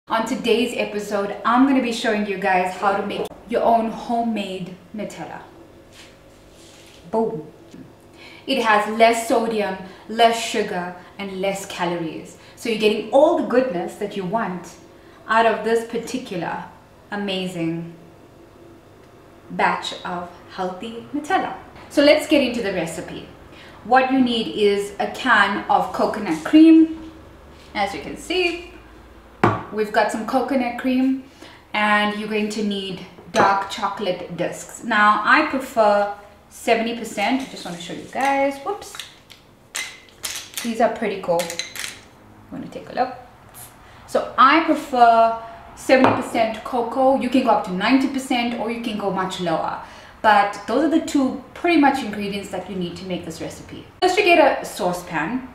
On today's episode, I'm going to be showing you guys how to make your own homemade Nutella. Boom! It has less sodium, less sugar, and less calories. So you're getting all the goodness that you want out of this particular amazing batch of healthy Nutella. So let's get into the recipe. What you need is a can of coconut cream. As you can see, we've got some coconut cream, and you're going to need dark chocolate discs. Now I prefer 70%. I just want to show you guys. Whoops. These are pretty cool. I'm going to take a look. So I prefer 70% cocoa. You can go up to 90%, or you can go much lower. But those are the two pretty much ingredients that you need to make this recipe. First, you get a saucepan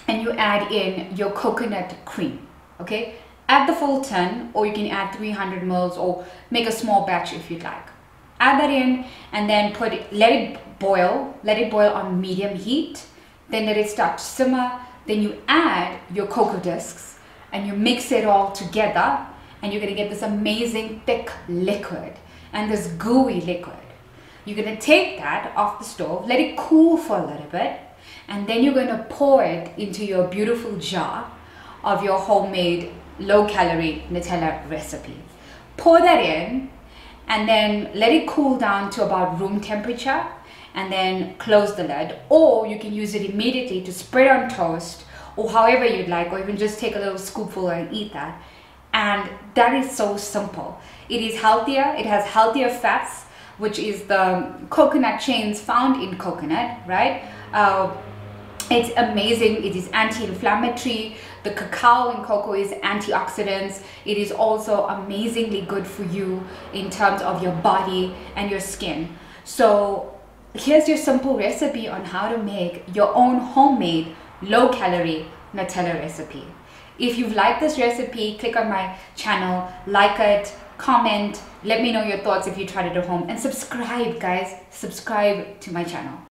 and you add in your coconut cream. Okay, add the full tin, or you can add 300 mils, or make a small batch if you'd like. Add that in and then let it boil on medium heat. Then let it start to simmer. Then you add your cocoa discs and you mix it all together, and you're gonna get this amazing thick liquid and this gooey liquid. You're gonna take that off the stove, let it cool for a little bit, and then you're gonna pour it into your beautiful jar of your homemade low-calorie Nutella recipe. Pour that in and then let it cool down to about room temperature, and then close the lid. Or you can use it immediately to spread on toast, or however you'd like, or even just take a little scoopful and eat that. And that is so simple. It is healthier. It has healthier fats, which is the coconut chains found in coconut, right? It's amazing. It is anti-inflammatory. The cacao in cocoa is antioxidants. It is also amazingly good for you in terms of your body and your skin. So here's your simple recipe on how to make your own homemade low-calorie Nutella recipe. If you've liked this recipe, click on my channel, like it, comment, let me know your thoughts if you tried it at home, and subscribe, guys. Subscribe to my channel.